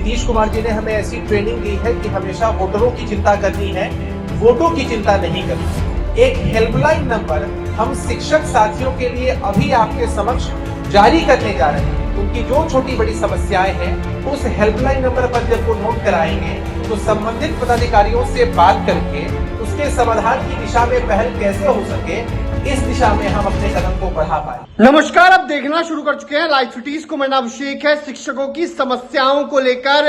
नीतीश कुमार जी ने हमें ऐसी ट्रेनिंग दी है कि हमेशा वोटरों की चिंता करनी है, वोटों की चिंता नहीं करनी। एक हेल्पलाइन नंबर हम शिक्षक साथियों के लिए अभी आपके समक्ष जारी करने जा रहे हैं। उनकी जो छोटी बड़ी समस्याएं हैं उस हेल्पलाइन नंबर पर जब वो नोट कराएंगे तो संबंधित पदाधिकारियों से बात करके उसके समाधान की दिशा में पहल कैसे हो सके, इस दिशा में हम अपने कदम को बढ़ा पाए। नमस्कार, अब देखना शुरू कर चुके हैं लाइव सिटीज को। मेरा नाम अभिषेक है। शिक्षकों की समस्याओं को लेकर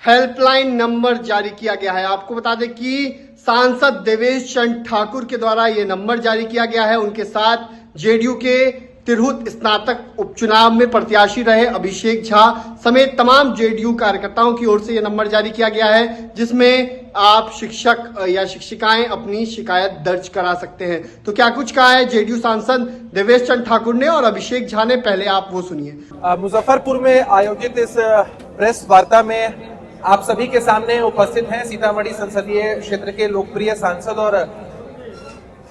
हेल्पलाइन नंबर जारी किया गया है। आपको बता दें कि सांसद देवेश चंद्र ठाकुर के द्वारा यह नंबर जारी किया गया है। उनके साथ जेडीयू के तिरहुत स्नातक उपचुनाव में प्रत्याशी रहे अभिषेक झा समेत तमाम जेडीयू कार्यकर्ताओं की ओर से यह नंबर जारी किया गया है, जिसमें आप शिक्षक या शिक्षिकाएं अपनी शिकायत दर्ज करा सकते हैं। तो क्या कुछ कहा है जेडीयू सांसद देवेश चंद्र ठाकुर ने और अभिषेक झा ने, पहले आप वो सुनिए। मुजफ्फरपुर में आयोजित इस प्रेस वार्ता में आप सभी के सामने उपस्थित हैं सीतामढ़ी संसदीय क्षेत्र के लोकप्रिय सांसद और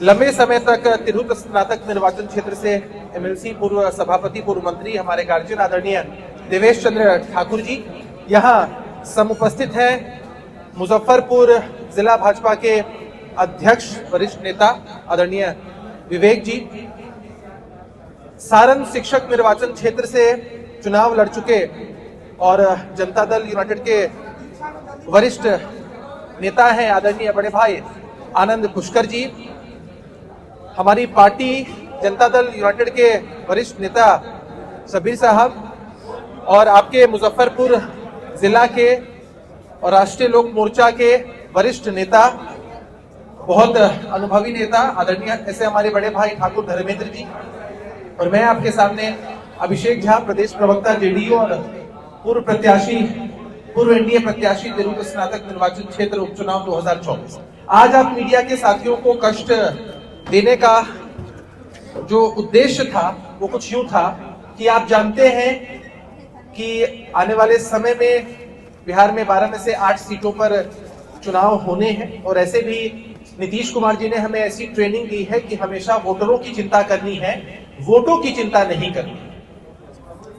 लंबे समय तक तिरहुत स्नातक निर्वाचन क्षेत्र से एमएलसी, पूर्व सभापति, पूर्व मंत्री, हमारे गार्जियन आदरणीय देवेश चंद्र ठाकुर जी। यहाँ समुपस्थित है मुजफ्फरपुर जिला भाजपा के अध्यक्ष वरिष्ठ नेता आदरणीय विवेक जी, सारण शिक्षक निर्वाचन क्षेत्र से चुनाव लड़ चुके और जनता दल यूनाइटेड के वरिष्ठ नेता हैं आदरणीय बड़े भाई आनंद पुष्कर जी, हमारी पार्टी जनता दल यूनाइटेड के वरिष्ठ नेता सबीर साहब, और आपके मुजफ्फरपुर जिला के और राष्ट्रीय लोक मोर्चा के वरिष्ठ नेता, बहुत अनुभवी नेता आदरणीय ऐसे हमारे बड़े भाई ठाकुर धर्मेंद्र जी, और मैं आपके सामने अभिषेक झा, प्रदेश प्रवक्ता जेडीयू और पूर्व एनडीए प्रत्याशी तिरहुत स्नातक निर्वाचन क्षेत्र उपचुनाव 2024। आज आप मीडिया के साथियों को कष्ट देने का जो उद्देश्य था वो कुछ यूं था कि आप जानते हैं कि आने वाले समय में बिहार में 12 में से 8 सीटों पर चुनाव होने हैं, और ऐसे भी नीतीश कुमार जी ने हमें ऐसी ट्रेनिंग दी है कि हमेशा वोटरों की चिंता करनी है, वोटों की चिंता नहीं करनी।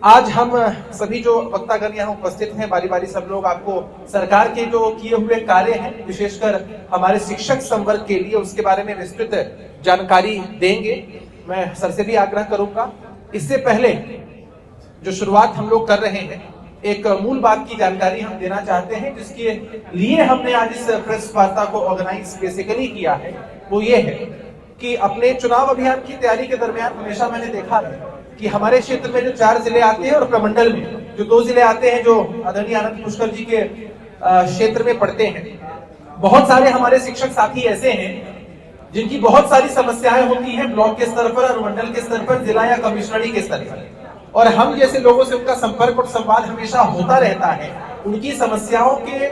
आज हम सभी जो वक्तागण यहाँ उपस्थित हैं, बारी बारी सब लोग आपको सरकार के जो किए हुए कार्य हैं, विशेषकर हमारे शिक्षक संवर्ग के लिए, उसके बारे में विस्तृत जानकारी देंगे। मैं सर से भी आग्रह करूंगा, इससे पहले जो शुरुआत हम लोग कर रहे हैं, एक मूल बात की जानकारी हम देना चाहते हैं, जिसके लिए हमने आज इस प्रेस वार्ता को ऑर्गेनाइज बेसिकली किया है। वो ये है कि अपने चुनाव अभियान की तैयारी के दरमियान हमेशा मैंने देखा है कि हमारे क्षेत्र में जो 4 जिले आते हैं और प्रमंडल में जो 2 जिले आते हैं, जो आदरणीय आनंद पुष्कर जी के क्षेत्र में पड़ते हैं, बहुत सारे हमारे शिक्षक साथी ऐसे हैं जिनकी बहुत सारी समस्याएं होती हैं ब्लॉक के स्तर पर, अनुमंडल के स्तर पर, जिला या कमिश्नरी के स्तर पर, और हम जैसे लोगों से उनका संपर्क और संवाद हमेशा होता रहता है। उनकी समस्याओं के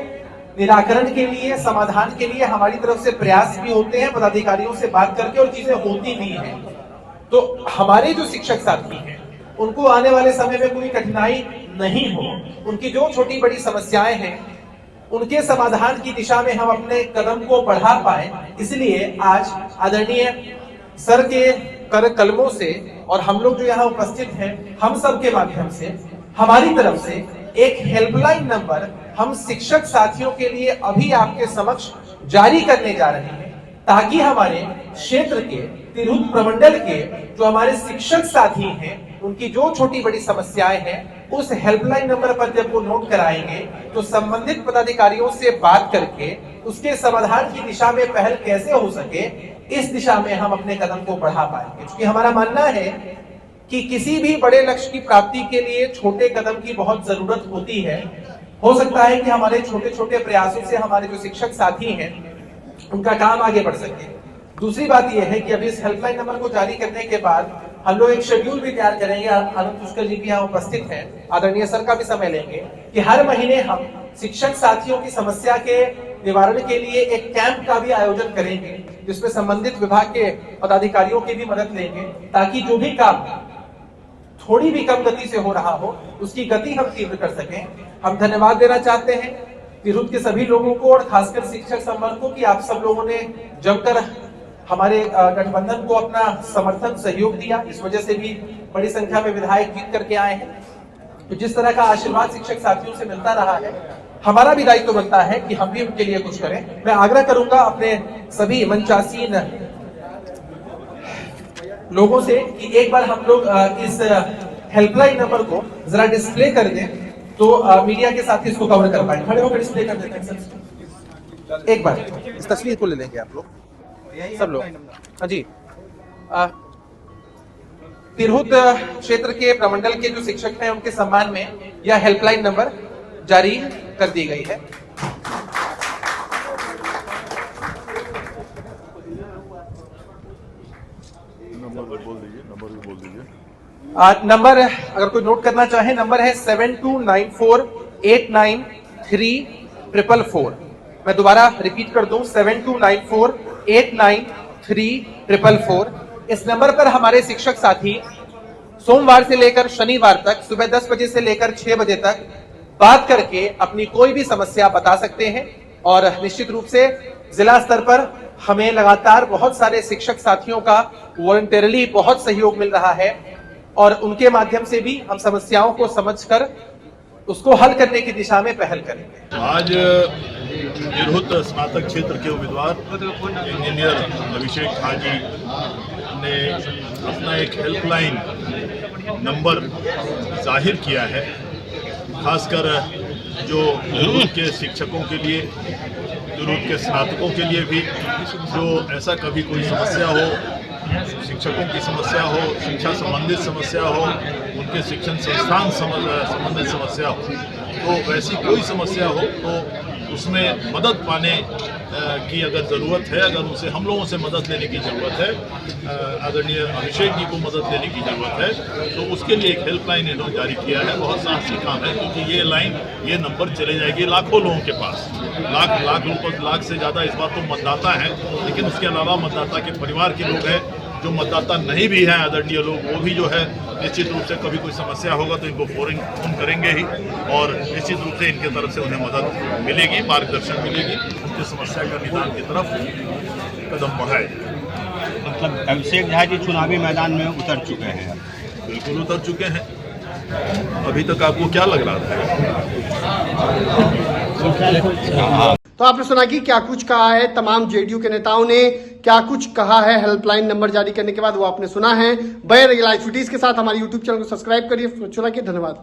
निराकरण के लिए, समाधान के लिए हमारी तरफ से प्रयास भी होते हैं, पदाधिकारियों से बात करके, और चीजें होती भी हैं। तो हमारे जो शिक्षक साथी हैं उनको आने वाले समय में कोई कठिनाई नहीं हो, उनकी जो छोटी बड़ी समस्याएं हैं उनके समाधान की दिशा में हम अपने कदम को बढ़ा पाए, इसलिए आज आदरणीय सर के कर कलमों से और हम लोग जो यहाँ उपस्थित हैं, हम सब के माध्यम से हमारी तरफ से एक हेल्पलाइन नंबर हम शिक्षक साथियों के लिए अभी आपके समक्ष जारी करने जा रहे हैं, ताकि हमारे क्षेत्र के तिरहुत प्रमंडल के जो हमारे शिक्षक साथी हैं उनकी जो छोटी बड़ी समस्याएं हैं उस हेल्पलाइन नंबर पर जब वो नोट कराएंगे तो संबंधित पदाधिकारियों से बात करके उसके समाधान की दिशा में पहल कैसे हो सके, इस दिशा में हम अपने कदम को बढ़ा पाएंगे। क्योंकि हमारा मानना है कि किसी भी बड़े लक्ष्य की प्राप्ति के लिए छोटे कदम की बहुत जरूरत होती है। हो सकता है कि हमारे छोटे छोटे प्रयासों से हमारे जो शिक्षक साथी हैं उनका काम आगे बढ़ सके। दूसरी बात यह है कि अभी इस हेल्पलाइन नंबर को जारी करने के बाद हम लोग एक शेड्यूल भी तैयार करेंगे, आनंद पुष्कर जी भी यहाँ उपस्थित हैं, आदरणीय सर का भी समय लेंगे, कि हर महीने हम शिक्षक साथियों की समस्या के निवारण के लिए एक कैंप का भी आयोजन करेंगे, जिसमें संबंधित विभाग के पदाधिकारियों की भी मदद लेंगे, ताकि जो भी काम थोड़ी भी कम गति से हो रहा हो उसकी गति हम तीव्र कर सकें। हम धन्यवाद देना चाहते हैं तिरहुत के सभी लोगों को और खासकर शिक्षक संवर्ग को कि आप सब लोगों ने जमकर हमारे गठबंधन को अपना समर्थन सहयोग दिया। इस वजह से भी बड़ी संख्या में विधायक जीत करके आए हैं। तो जिस तरह का आशीर्वाद शिक्षक साथियों से मिलता रहा है, हमारा भी दायित्व बनता है कि हम भी उनके लिए कुछ करें। मैं आग्रह करूंगा अपने सभी मंचासीन लोगों से कि एक बार हम लोग इस हेल्पलाइन नंबर को जरा डिस्प्ले कर दें, तो मीडिया के साथ इसको कवर कर पाए। खड़े होकर डिस्प्ले कर देते हैं सर, एक बार इस तस्वीर को ले लेंगे आप लोग, सब लोग। हाँ जी, तिरहुत क्षेत्र के प्रमंडल के जो शिक्षक हैं उनके सम्मान में यह हेल्पलाइन नंबर जारी कर दी गई है। नंबर बोल दीजिए। नंबर अगर कोई नोट करना चाहे, नंबर है 7294893444। मैं दोबारा रिपीट कर दूं, 7294893444। इस नंबर पर हमारे शिक्षक साथी सोमवार से लेकर शनिवार तक सुबह 10 बजे से लेकर 6 बजे तक बात करके अपनी कोई भी समस्या बता सकते हैं। और निश्चित रूप से जिला स्तर पर हमें लगातार बहुत सारे शिक्षक साथियों का वॉलंटरली बहुत सहयोग मिल रहा है, और उनके माध्यम से भी हम समस्याओं को समझकर उसको हल करने की दिशा में पहल करेंगे। आज तिरहुत स्नातक क्षेत्र के उम्मीदवार इंजीनियर अभिषेक झा जी ने अपना एक हेल्पलाइन नंबर जाहिर किया है, खासकर जो तिरहुत के शिक्षकों के लिए, तिरहुत के स्नातकों के लिए भी, जो ऐसा कभी कोई समस्या हो, शिक्षकों की समस्या हो, शिक्षा संबंधित समस्या हो, उनके शिक्षण संस्थान संबंधित समस्या हो, तो वैसी कोई समस्या हो तो उसमें मदद पाने की अगर ज़रूरत है, अगर उनसे हम लोगों से मदद लेने की ज़रूरत है, आदरणीय अभिषेक जी को मदद लेने की ज़रूरत है, तो उसके लिए एक हेल्पलाइन इन्होंने जारी किया है। बहुत साहसी काम है, क्योंकि ये नंबर चले जाएगी लाखों लोगों के पास। लाख से ज़्यादा इस बार तो मतदाता हैं, लेकिन उसके अलावा मतदाता के परिवार के लोग हैं, जो मतदाता नहीं भी हैं आदरणीय लोग, वो भी जो है निश्चित रूप से कभी कोई समस्या होगा तो इनको फोन करेंगे ही, और निश्चित रूप से इनके तरफ से उन्हें मदद मिलेगी, मार्गदर्शन मिलेगी, उनकी समस्या का निदान की तरफ कदम बढ़ाए। मतलब अभिषेक झा जी चुनावी मैदान में उतर चुके हैं? बिल्कुल उतर चुके हैं। अभी तक आपको क्या लग रहा था? तो आपने सुना कि क्या कुछ कहा है तमाम जेडीयू के नेताओं ने, क्या कुछ कहा है हेल्पलाइन नंबर जारी करने के बाद, वो आपने सुना है। बने रहिए लाइव फुटेज के साथ, हमारे यूट्यूब चैनल को सब्सक्राइब करिए। धन्यवाद।